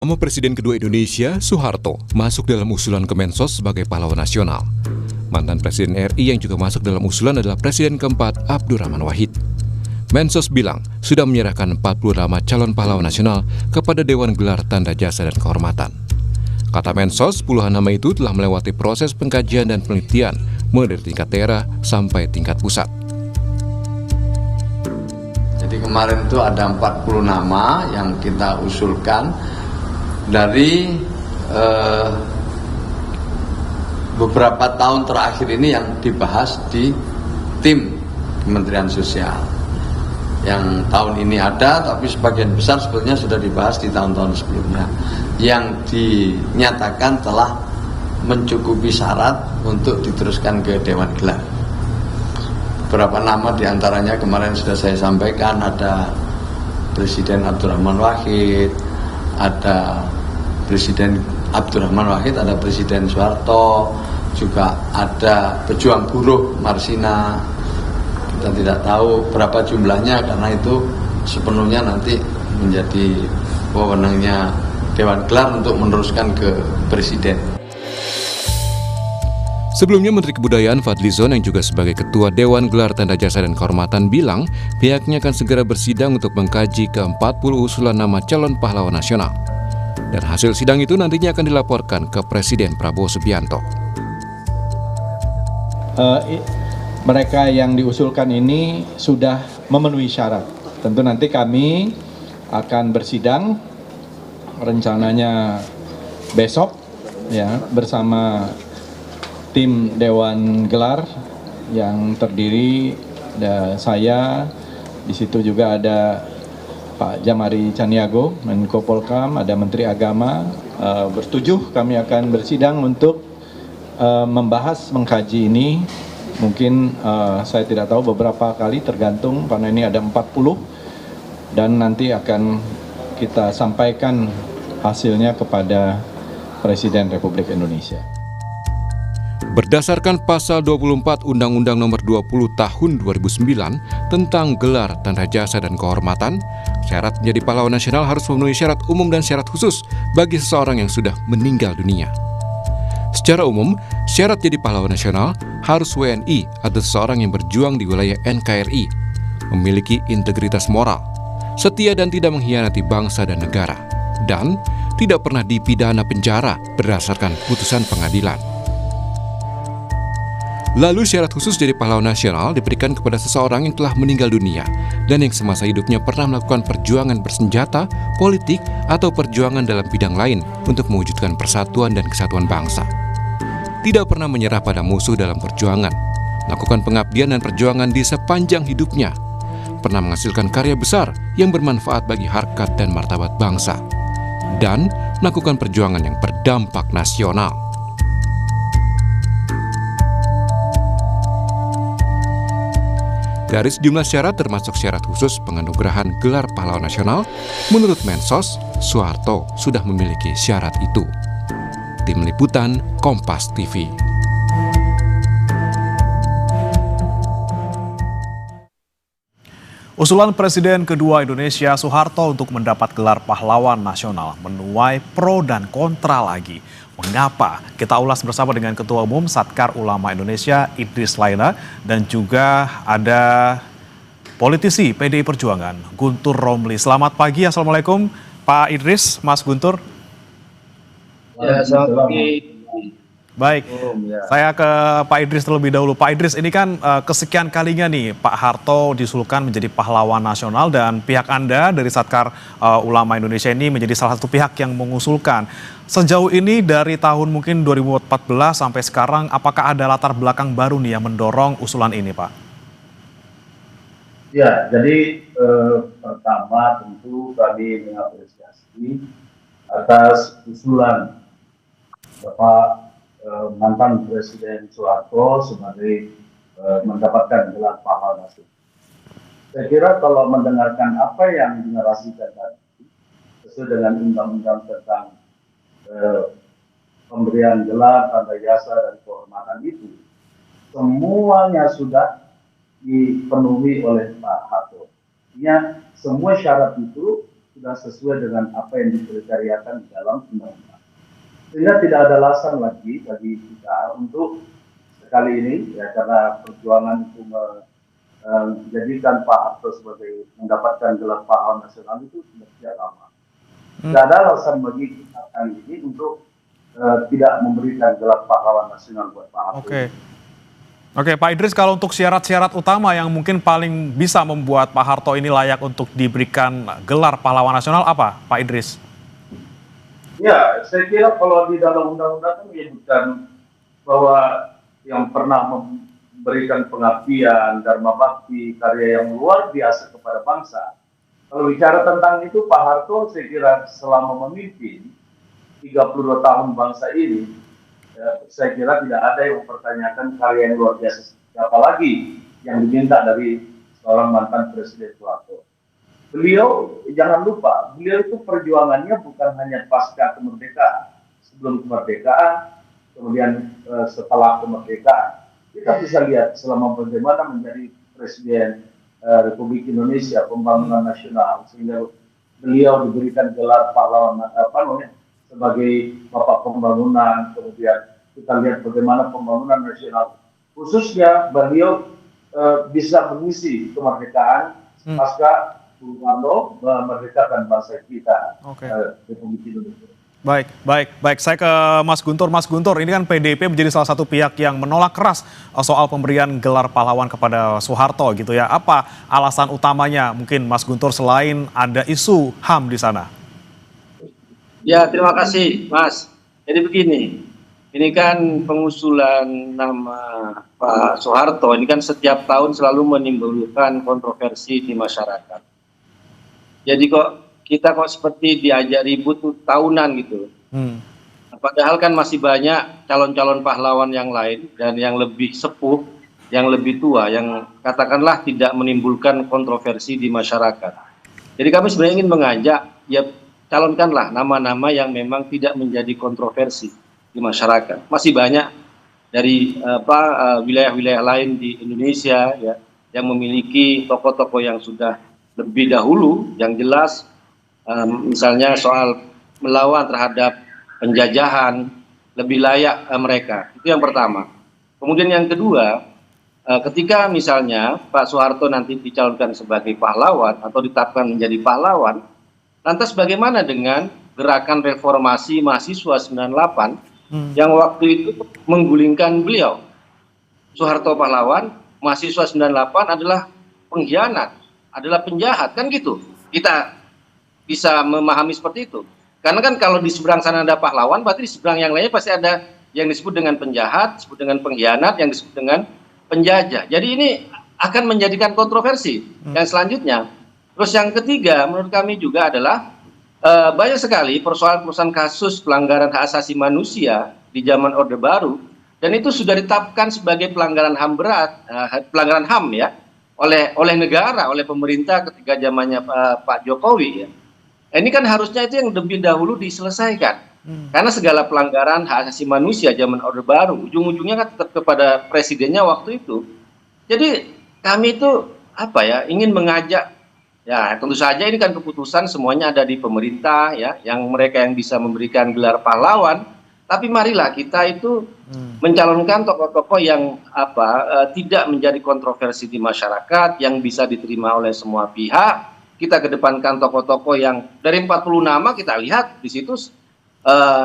Nama Presiden kedua Indonesia, Soeharto, masuk dalam usulan Kemensos sebagai pahlawan nasional. Mantan Presiden RI yang juga masuk dalam usulan adalah Presiden keempat, Abdurrahman Wahid. Mensos bilang sudah menyerahkan 40 nama calon pahlawan nasional kepada Dewan Gelar Tanda Jasa dan Kehormatan. Kata Mensos, puluhan nama itu telah melewati proses pengkajian dan penelitian, mulai dari tingkat daerah sampai tingkat pusat. Jadi kemarin itu ada 40 nama yang kita usulkan dari beberapa tahun terakhir ini yang dibahas di tim Kementerian Sosial. Yang tahun ini ada, tapi sebagian besar sebetulnya sudah dibahas di tahun-tahun sebelumnya. Yang dinyatakan telah mencukupi syarat untuk diteruskan ke Dewan Gelar. Beberapa nama diantaranya kemarin sudah saya sampaikan, ada Presiden Abdurrahman Wahid, ada Presiden Abdurrahman Wahid, ada Presiden Soeharto, juga ada pejuang buruh Marsina. Kita tidak tahu berapa jumlahnya karena itu sepenuhnya nanti menjadi wewenangnya Dewan Gelar untuk meneruskan ke Presiden. Sebelumnya Menteri Kebudayaan Fadlizon yang juga sebagai Ketua Dewan Gelar Tanda Jasa dan Kehormatan bilang pihaknya akan segera bersidang untuk mengkaji ke-40 usulan nama calon pahlawan nasional. Dan hasil sidang itu nantinya akan dilaporkan ke Presiden Prabowo Subianto. Mereka yang diusulkan ini sudah memenuhi syarat. Tentu nanti kami akan bersidang rencananya besok ya bersama tim Dewan Gelar yang terdiri ada saya, di situ juga ada Pak Jamari Caniago, Menko Polkam, ada Menteri Agama. Bertujuh kami akan bersidang untuk membahas, mengkaji ini. Mungkin saya tidak tahu beberapa kali, tergantung karena ini ada 40 dan nanti akan kita sampaikan hasilnya kepada Presiden Republik Indonesia. Berdasarkan pasal 24 Undang-Undang Nomor 20 Tahun 2009 tentang gelar tanda jasa dan kehormatan, syarat menjadi pahlawan nasional harus memenuhi syarat umum dan syarat khusus bagi seseorang yang sudah meninggal dunia. Secara umum, syarat jadi pahlawan nasional harus WNI atau seseorang yang berjuang di wilayah NKRI, memiliki integritas moral, setia dan tidak mengkhianati bangsa dan negara, dan tidak pernah dipidana penjara berdasarkan putusan pengadilan. Lalu syarat khusus jadi pahlawan nasional diberikan kepada seseorang yang telah meninggal dunia dan yang semasa hidupnya pernah melakukan perjuangan bersenjata, politik, atau perjuangan dalam bidang lain untuk mewujudkan persatuan dan kesatuan bangsa. Tidak pernah menyerah pada musuh dalam perjuangan, melakukan pengabdian dan perjuangan di sepanjang hidupnya, pernah menghasilkan karya besar yang bermanfaat bagi harkat dan martabat bangsa, dan melakukan perjuangan yang berdampak nasional. Dari sejumlah syarat termasuk syarat khusus penganugerahan gelar pahlawan nasional, menurut Mensos, Soeharto sudah memiliki syarat itu. Tim Liputan, Kompas TV. Usulan Presiden kedua Indonesia Soeharto untuk mendapat gelar pahlawan nasional menuai pro dan kontra lagi. Mengapa? Kita ulas bersama dengan Ketua Umum Satkar Ulama Indonesia Idris Laina dan juga ada politisi PDI Perjuangan Guntur Romli. Selamat pagi, Assalamualaikum Pak Idris, Mas Guntur. Ya, selamat pagi. Baik, saya ke Pak Idris terlebih dahulu. Pak Idris, ini kan kesekian kalinya nih Pak Harto diusulkan menjadi pahlawan nasional dan pihak Anda dari Satkar Ulama Indonesia ini menjadi salah satu pihak yang mengusulkan. Sejauh ini dari tahun mungkin 2014 sampai sekarang, apakah ada latar belakang baru nih yang mendorong usulan ini, Pak? Ya, jadi pertama tentu kami mengapresiasi atas usulan Bapak mantan Presiden Soeharto sebagai mendapatkan gelar pahlawan nasional. Saya kira kalau mendengarkan apa yang dinarasikan tadi, sesuai dengan undang-undang tentang pemberian gelar, tanda jasa, dan kehormatan itu, semuanya sudah dipenuhi oleh Pak Harto. Semua syarat itu sudah sesuai dengan apa yang dikriteriakan di dalam undang-undang. Sehingga tidak ada alasan lagi bagi kita untuk sekali ini, ya karena perjuangan itu menjadikan Pak Harto sebagai mendapatkan gelar pahlawan nasional itu sudah sejak lama. Tidak ada alasan bagi kita kali ini untuk tidak memberikan gelar pahlawan nasional buat Pak Harto. Oke, Pak Idris, kalau untuk syarat-syarat utama yang mungkin paling bisa membuat Pak Harto ini layak untuk diberikan gelar pahlawan nasional apa, Pak Idris? Ya, saya kira kalau di dalam undang-undang menyebutkan bahwa yang pernah memberikan pengabdian, dharma bakti, karya yang luar biasa kepada bangsa. Kalau bicara tentang itu, Pak Harto saya kira selama memimpin 32 tahun bangsa ini, saya kira tidak ada yang mempertanyakan karya yang luar biasa. Apalagi yang diminta dari seorang mantan Presiden Soeharto. Beliau, jangan lupa, beliau itu perjuangannya bukan hanya pasca kemerdekaan, sebelum kemerdekaan, kemudian setelah kemerdekaan. Kita bisa lihat selama bagaimana menjadi Presiden Republik Indonesia, pembangunan nasional, sehingga beliau diberikan gelar pahlawan sebagai bapak pembangunan. Kemudian kita lihat bagaimana pembangunan nasional, khususnya beliau bisa mengisi kemerdekaan pasca Bung Karno memerdekakan bangsa kita, Republik Indonesia. Baik. Saya ke Mas Guntur. Mas Guntur, ini kan PDIP menjadi salah satu pihak yang menolak keras soal pemberian gelar pahlawan kepada Soeharto gitu ya. Apa alasan utamanya mungkin Mas Guntur selain ada isu HAM di sana? Ya, terima kasih Mas. Jadi begini, ini kan pengusulan nama Pak Soeharto, ini kan setiap tahun selalu menimbulkan kontroversi di masyarakat. Jadi kita seperti diajak ribut tahunan gitu. Padahal kan masih banyak calon-calon pahlawan yang lain dan yang lebih sepuh, yang lebih tua, yang katakanlah tidak menimbulkan kontroversi di masyarakat. Jadi kami sebenarnya ingin mengajak, ya calonkanlah nama-nama yang memang tidak menjadi kontroversi di masyarakat. Masih banyak dari wilayah-wilayah lain di Indonesia ya yang memiliki tokoh-tokoh yang sudah lebih dahulu yang jelas, misalnya soal melawan terhadap penjajahan, lebih layak mereka. Itu yang pertama. Kemudian yang kedua, ketika misalnya Pak Soeharto nanti dicalonkan sebagai pahlawan atau ditetapkan menjadi pahlawan, lantas bagaimana dengan gerakan reformasi mahasiswa 98 yang waktu itu menggulingkan beliau? Soeharto pahlawan, mahasiswa 98 adalah pengkhianat, adalah penjahat, kan gitu. Kita bisa memahami seperti itu. Karena kan kalau di seberang sana ada pahlawan, berarti di seberang yang lainnya pasti ada yang disebut dengan penjahat, disebut dengan pengkhianat, yang disebut dengan penjajah. Jadi ini akan menjadikan kontroversi. Yang selanjutnya, terus yang ketiga menurut kami juga adalah banyak sekali persoalan-persoalan kasus pelanggaran hak asasi manusia di zaman Orde Baru, dan itu sudah ditetapkan sebagai pelanggaran HAM berat, pelanggaran HAM ya, oleh negara, oleh pemerintah ketika zamannya Pak Jokowi ya. Ini kan harusnya itu yang lebih dahulu diselesaikan. Karena segala pelanggaran hak asasi manusia zaman Orde Baru ujung-ujungnya kan tetap kepada presidennya waktu itu. Jadi kami itu ingin mengajak, ya tentu saja ini kan keputusan semuanya ada di pemerintah ya, yang mereka yang bisa memberikan gelar pahlawan. Tapi marilah kita itu mencalonkan tokoh-tokoh yang tidak menjadi kontroversi di masyarakat, yang bisa diterima oleh semua pihak. Kita kedepankan tokoh-tokoh yang dari 40 nama kita lihat di situ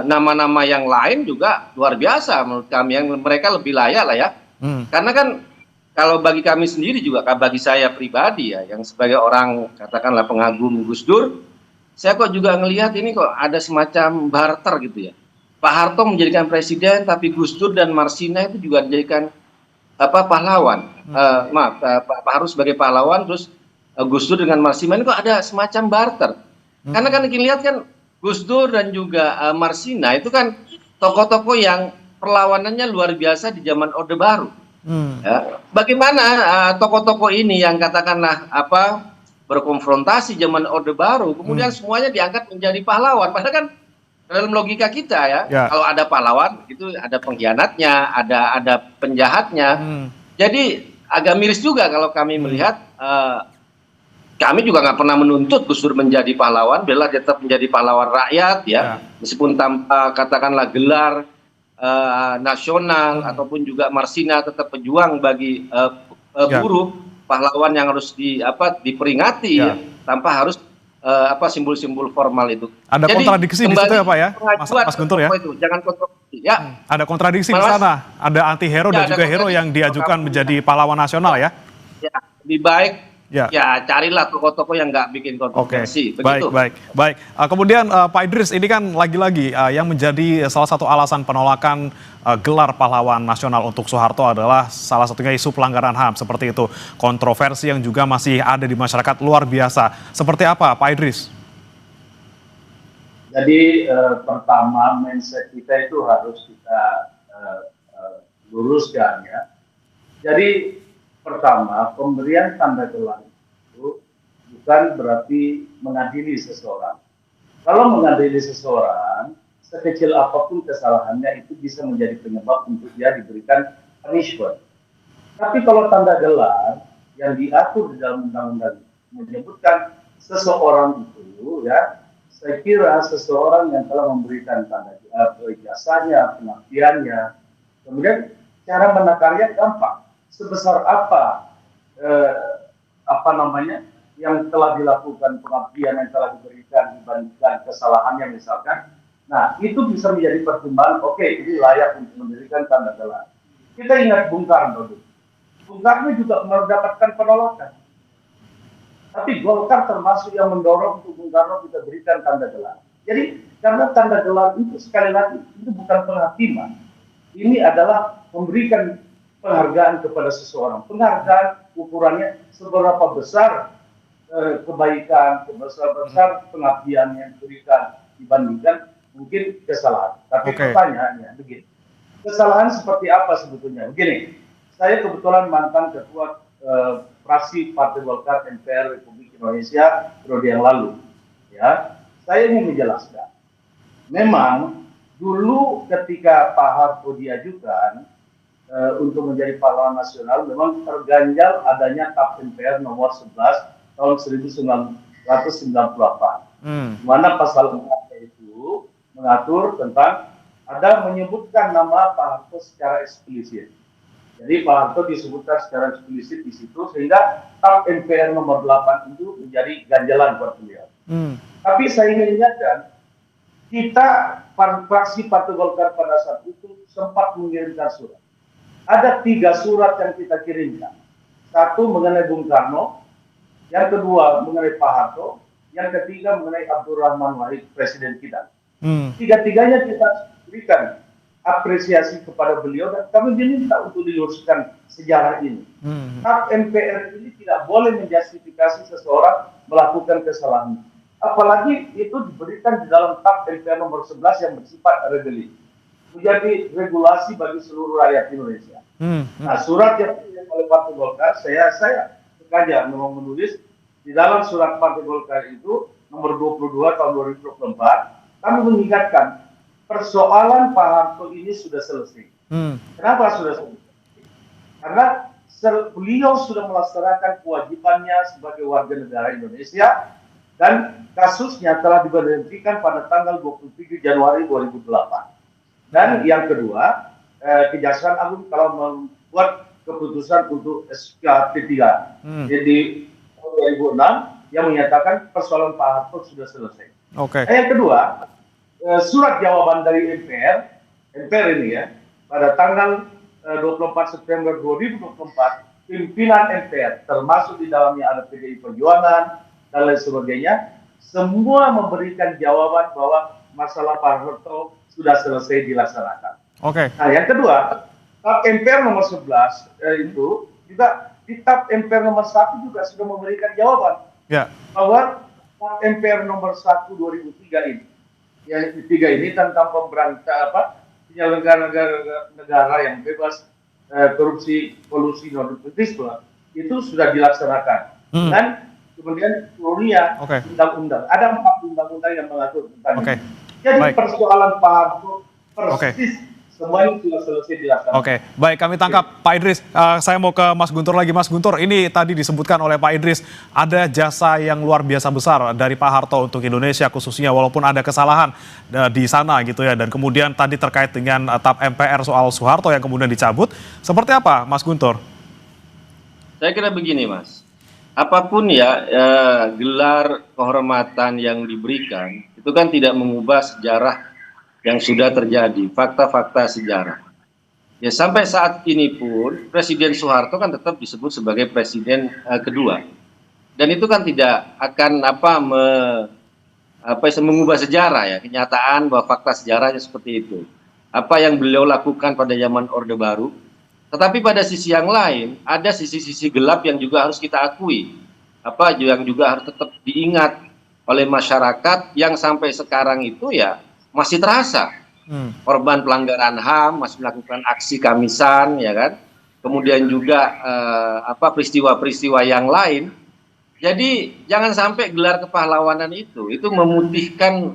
nama-nama yang lain juga luar biasa menurut kami, yang mereka lebih layak lah ya. Karena kan kalau bagi kami sendiri juga, bagi saya pribadi ya, yang sebagai orang katakanlah pengagum Gus Dur, saya kok juga ngelihat ini kok ada semacam barter gitu ya. Pak Harto menjadikan presiden, tapi Gus Dur dan Marsina itu juga dijadikan pahlawan. Pak Harto sebagai pahlawan, terus Gus Dur dengan Marsina ini kok ada semacam barter. Karena kan kita lihat kan Gus Dur dan juga Marsina itu kan tokoh-tokoh yang perlawanannya luar biasa di zaman Orde Baru. Ya. Bagaimana tokoh-tokoh ini yang katakanlah berkonfrontasi zaman Orde Baru, kemudian semuanya diangkat menjadi pahlawan. Padahal kan dalam logika kita ya, kalau ada pahlawan itu ada pengkhianatnya, ada penjahatnya. Jadi agak miris juga kalau kami melihat kami juga nggak pernah menuntut Gus Dur menjadi pahlawan, bela tetap menjadi pahlawan rakyat ya, meskipun tanpa katakanlah gelar nasional ataupun juga Marsina, tetap pejuang bagi buruh, pahlawan yang harus diperingati ya, tanpa harus simbol-simbol formal itu. Ada Jadi, kontradiksi di situ ya Pak ya, Mas Guntur ya? Jangan kontroversi ya. Ada kontradiksi di sana, ada anti hero dan juga hero yang diajukan menjadi pahlawan nasional ya? Ya, lebih baik ya carilah tokoh-tokoh yang nggak bikin kontroversi. Begitu. Baik. Kemudian Pak Idris, ini kan lagi-lagi yang menjadi salah satu alasan penolakan gelar pahlawan nasional untuk Soeharto adalah salah satunya isu pelanggaran HAM seperti itu. Kontroversi yang juga masih ada di masyarakat luar biasa. Seperti apa Pak Idris? Jadi pertama mindset kita itu harus kita luruskan ya. Jadi pertama, pemberian tanda gelar itu bukan berarti mengadili seseorang. Kalau mengadili seseorang, sekecil apapun kesalahannya itu bisa menjadi penyebab untuk dia diberikan punishment. Tapi kalau tanda gelar yang diatur di dalam undang-undang menyebutkan seseorang itu, ya, saya kira seseorang yang telah memberikan tanda jasanya, pengabdiannya, kemudian cara menakarnya gampang. Sebesar apa yang telah dilakukan, pengabdian yang telah diberikan dibandingkan kesalahannya misalkan, nah itu bisa menjadi pertimbangan. Oke, ini layak untuk mendirikan tanda gelar. Kita ingat Bung Karno dulu. Bung Karno juga mendapatkan penolakan, tapi Golkar termasuk yang mendorong untuk Bung Karno kita berikan tanda gelar. Jadi karena tanda gelar itu sekali lagi itu bukan penghakiman, ini adalah memberikan penghargaan kepada seseorang. Penghargaan ukurannya seberapa besar kebaikan, seberapa besar pengabdian yang diberikan dibandingkan mungkin kesalahan. Tapi pertanyaannya begini, kesalahan seperti apa sebetulnya? Begini, saya kebetulan mantan ketua fraksi Partai Golkar MPR Republik Indonesia periode yang lalu. Ya, saya ingin menjelaskan. Memang dulu ketika Pak Harto diajukan untuk menjadi pahlawan nasional, memang terganjal adanya TAP MPR nomor 11 tahun 1998. Mana pasal 4 itu mengatur tentang ada menyebutkan nama Pak Harto secara eksplisit. Jadi Pak Harto disebutkan secara eksplisit di situ sehingga TAP MPR nomor 8 itu menjadi ganjalan buat beliau. Tapi saya ingin ingatkan, kita fraksi Partai Golkar pada saat itu sempat mengirimkan surat. Ada 3 surat yang kita kirimkan. 1 mengenai Bung Karno, yang kedua mengenai Pak Harto, yang ketiga mengenai Abdurrahman Wahid, presiden kita. Tiga-tiganya kita berikan apresiasi kepada beliau dan kami diminta untuk diluruskan sejarah ini. TAP MPR ini tidak boleh menjustifikasi seseorang melakukan kesalahan. Apalagi itu diberikan di dalam TAP MPR nomor 11 yang bersifat regeli. Menjadi regulasi bagi seluruh rakyat Indonesia. Nah, surat yang ditulis oleh Partai Golkar, saya sengaja memang menulis di dalam surat Partai Golkar itu nomor 22 tahun 2024, kami mengingatkan persoalan Pak Harto ini sudah selesai. Kenapa sudah selesai? Karena beliau sudah melaksanakan kewajibannya sebagai warga negara Indonesia dan kasusnya telah diberhentikan pada tanggal 27 Januari 2008. Dan yang kedua, Kejaksaan Agung telah membuat keputusan untuk SK3 jadi 2006 yang menyatakan persoalan Pak Harto sudah selesai. Yang kedua, surat jawaban dari MPR ini ya, pada tanggal 24 September 2024, pimpinan MPR termasuk di dalamnya ada PDI Perjuangan dan lain sebagainya, semua memberikan jawaban bahwa masalah Pak Harto sudah selesai dilaksanakan. Nah, yang kedua, TAP MPR nomor 11 itu juga di TAP MPR nomor 1 juga sudah memberikan jawaban bahwa TAP MPR nomor 1 2003 ini, yang ketiga ini tentang penyelenggaraan negara yang bebas korupsi, kolusi, nepotisme itu sudah dilaksanakan. Dan kemudian turunnya undang-undang. Ada 4 undang-undang yang mengatur tentang ini. Jadi persoalan Pak Harto persis semuanya sudah selesai dilaksanakan. Oke, baik kami tangkap Pak Idris. Saya mau ke Mas Guntur lagi. Mas Guntur, ini tadi disebutkan oleh Pak Idris ada jasa yang luar biasa besar dari Pak Harto untuk Indonesia khususnya, walaupun ada kesalahan di sana gitu ya. Dan kemudian tadi terkait dengan TAP MPR soal Soeharto yang kemudian dicabut. Seperti apa, Mas Guntur? Saya kira begini, Mas. Apapun ya gelar kehormatan yang diberikan itu kan tidak mengubah sejarah yang sudah terjadi, fakta-fakta sejarah. Ya sampai saat ini pun Presiden Soeharto kan tetap disebut sebagai presiden kedua. Dan itu kan tidak akan mengubah sejarah ya, kenyataan bahwa fakta sejarahnya seperti itu. Apa yang beliau lakukan pada zaman Orde Baru. Tetapi pada sisi yang lain ada sisi-sisi gelap yang juga harus kita akui. Yang juga harus tetap diingat oleh masyarakat yang sampai sekarang itu ya masih terasa korban pelanggaran HAM, masih melakukan aksi kamisan, ya kan? Kemudian juga peristiwa-peristiwa yang lain. Jadi jangan sampai gelar kepahlawanan itu memutihkan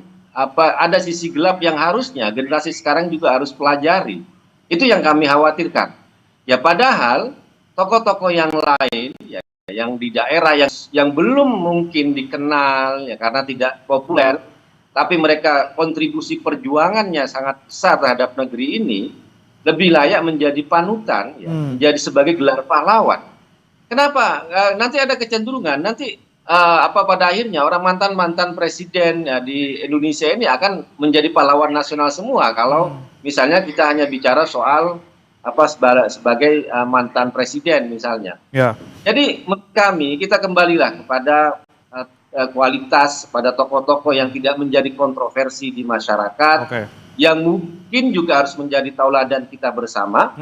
ada sisi gelap yang harusnya generasi sekarang juga harus pelajari. Itu yang kami khawatirkan. Ya padahal tokoh-tokoh yang lain, ya, yang di daerah yang belum mungkin dikenal, ya karena tidak populer. Tapi mereka kontribusi perjuangannya sangat besar terhadap negeri ini, lebih layak menjadi panutan, ya, menjadi sebagai gelar pahlawan. Kenapa? Nanti ada kecenderungan, nanti pada akhirnya orang mantan presiden ya, di Indonesia ini akan menjadi pahlawan nasional semua. Kalau misalnya kita hanya bicara soal sebagai mantan presiden misalnya. Yeah. Jadi menurut kami kita kembalilah kepada kualitas pada tokoh-tokoh yang tidak menjadi kontroversi di masyarakat, yang mungkin juga harus menjadi tauladan kita bersama,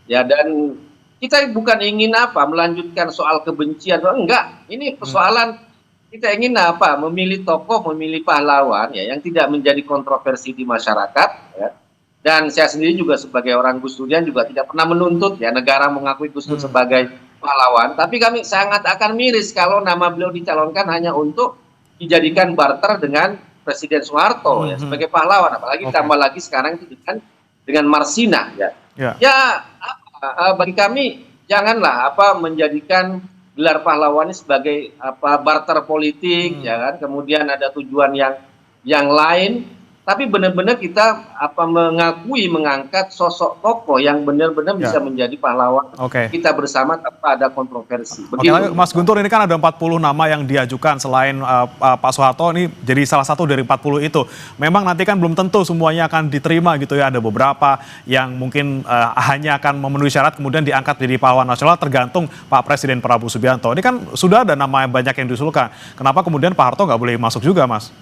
ya dan kita bukan ingin melanjutkan soal kebencian, enggak, ini persoalan kita ingin memilih tokoh, memilih pahlawan ya yang tidak menjadi kontroversi di masyarakat, ya. Dan saya sendiri juga sebagai orang Gus Durian juga tidak pernah menuntut ya negara mengakui Gus Dur sebagai pahlawan, tapi kami sangat akan miris kalau nama beliau dicalonkan hanya untuk dijadikan barter dengan Presiden Soeharto ya sebagai pahlawan, apalagi tambah lagi sekarang itu dengan Marsina ya. Bagi kami janganlah menjadikan gelar pahlawan ini sebagai barter politik ya kan, kemudian ada tujuan yang lain. Tapi benar-benar kita mengakui, mengangkat sosok tokoh yang benar-benar bisa menjadi pahlawan kita bersama tanpa ada kontroversi. Begitu. Mas Guntur, ini kan ada 40 nama yang diajukan selain Pak Soeharto, ini jadi salah satu dari 40 itu. Memang nanti kan belum tentu semuanya akan diterima gitu ya, ada beberapa yang mungkin hanya akan memenuhi syarat kemudian diangkat jadi pahlawan nasional tergantung Pak Presiden Prabowo Subianto. Ini kan sudah ada nama banyak yang diusulkan. Kenapa kemudian Pak Harto nggak boleh masuk juga, Mas?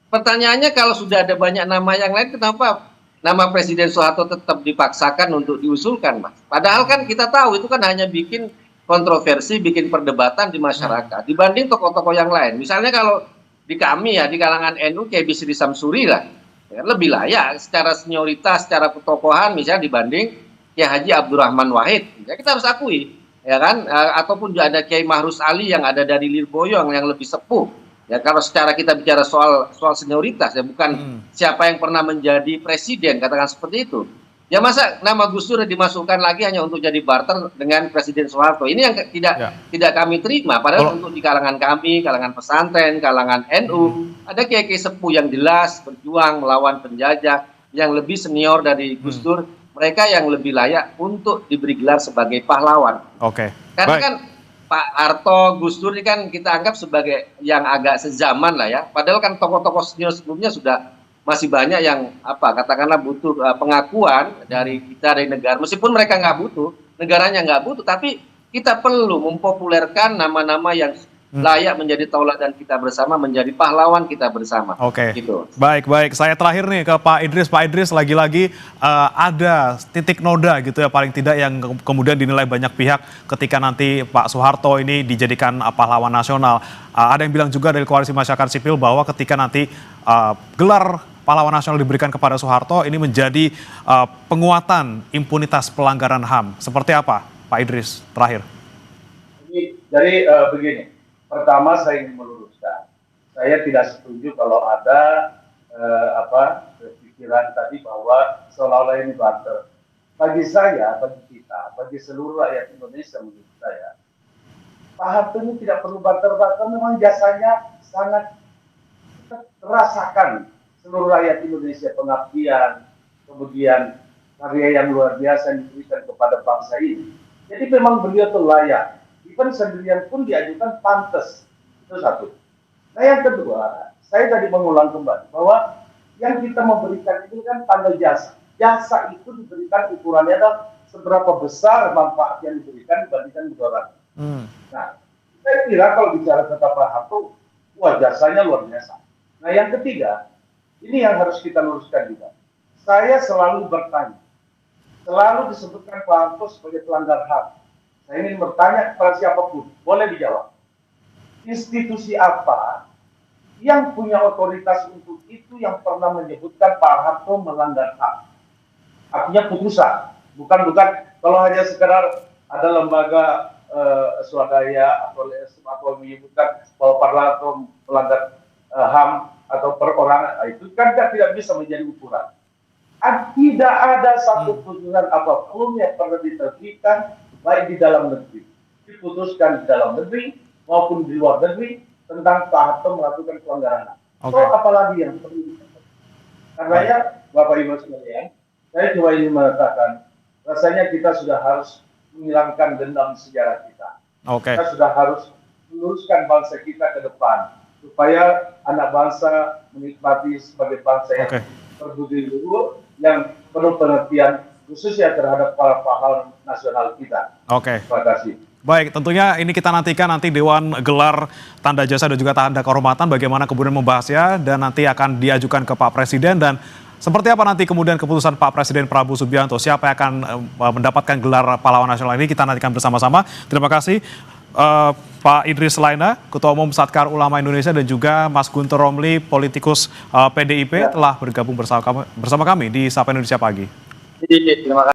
Pertanyaannya kalau sudah ada banyak nama yang lain, kenapa nama Presiden Soeharto tetap dipaksakan untuk diusulkan, Mas? Padahal kan kita tahu itu kan hanya bikin kontroversi, bikin perdebatan di masyarakat dibanding tokoh-tokoh yang lain. Misalnya kalau di kami ya, di kalangan NU kayak Bisri Samsuri lah, ya, lebih layak secara senioritas, secara ketokohan misalnya dibanding Kiai Haji Abdurrahman Wahid. Ya, kita harus akui, ya kan? Ataupun juga ada Kiai Mahrus Ali yang ada dari Lirboyo yang lebih sepuh. Ya kalau secara kita bicara soal senioritas ya, bukan siapa yang pernah menjadi presiden, katakan seperti itu. Ya masa nama Gus Dur dimasukkan lagi hanya untuk jadi barter dengan Presiden Soeharto. Ini yang tidak kami terima. Padahal untuk di kalangan kami, kalangan pesantren, kalangan NU, ada kiai-kiai sepuh yang jelas berjuang melawan penjajah, yang lebih senior dari Gus Dur, mereka yang lebih layak untuk diberi gelar sebagai pahlawan. Karena kan Pak Harto, Gus Dur ini kan kita anggap sebagai yang agak sezaman lah ya. Padahal kan tokoh-tokoh senior sebelumnya sudah masih banyak yang katakanlah butuh pengakuan dari kita, dari negara. Meskipun mereka nggak butuh, negaranya nggak butuh, tapi kita perlu mempopulerkan nama-nama yang layak menjadi tauladan kita bersama, menjadi pahlawan kita bersama. Gitu. Baik. Saya terakhir nih ke Pak Idris. Pak Idris, lagi-lagi ada titik noda gitu ya, paling tidak yang kemudian dinilai banyak pihak ketika nanti Pak Soeharto ini dijadikan pahlawan nasional. Ada yang bilang juga dari koalisi masyarakat sipil bahwa ketika nanti gelar pahlawan nasional diberikan kepada Soeharto, ini menjadi penguatan impunitas pelanggaran HAM. Seperti apa, Pak Idris, terakhir? Jadi begini. Pertama saya ingin meluruskan, saya tidak setuju kalau ada pikiran tadi bahwa seolah-olah ini barter. Bagi saya, bagi kita, bagi seluruh rakyat Indonesia menurut saya, Pak Harto ini tidak perlu barter-barter, memang jasanya sangat terasakan seluruh rakyat Indonesia, pengabdian, kemudian karya yang luar biasa yang diberikan kepada bangsa ini. Jadi memang beliau itu layak. Even sendirian pun diajukan pantas. Itu satu. Nah yang kedua, saya tadi mengulang kembali bahwa yang kita memberikan itu kan tanda jasa. Jasa itu diberikan ukurannya adalah seberapa besar manfaat yang diberikan dibandingkan mudarat. Nah, saya kira kalau bicara tentang Pak Harto, wah jasanya luar biasa. Nah yang ketiga, ini yang harus kita luruskan juga. Saya selalu bertanya, selalu disebutkan Pak Harto sebagai pelanggar HAM. Saya ingin bertanya kepada siapapun, boleh dijawab. Institusi apa yang punya otoritas untuk itu yang pernah menyebutkan Pak Harto melanggar HAM? Artinya putusan, bukan kalau hanya sekedar ada lembaga swadaya atau menyebutkan bahwa Pak Harto melanggar HAM atau perorangan, itu kan tidak bisa menjadi ukuran. Tidak ada satu putusan apapun yang pernah diterbitkan baik di dalam negeri, diputuskan di dalam negeri maupun di luar negeri tentang Pak Harto melakukan pelanggaran. So apalagi yang perlu dilakukan? Karena ya Bapak Ibu sekalian, saya cuma ingin mengatakan, rasanya kita sudah harus menghilangkan dendam sejarah kita. Kita sudah harus meluruskan bangsa kita ke depan supaya anak bangsa menikmati sebagai bangsa yang berbudi luhur, yang penuh pengertian khususnya terhadap para pahlawan nasional kita. Terima kasih. Baik, tentunya ini kita nantikan nanti Dewan gelar tanda jasa dan juga tanda kehormatan bagaimana kemudian membahasnya dan nanti akan diajukan ke Pak Presiden dan seperti apa nanti kemudian keputusan Pak Presiden Prabowo Subianto, siapa yang akan mendapatkan gelar pahlawan nasional ini kita nantikan bersama-sama. Terima kasih Pak Idris Laina, Ketua Umum Satkar Ulama Indonesia dan juga Mas Guntur Romli, politikus PDIP telah bergabung bersama kami di Sapa Indonesia Pagi. Terima kasih.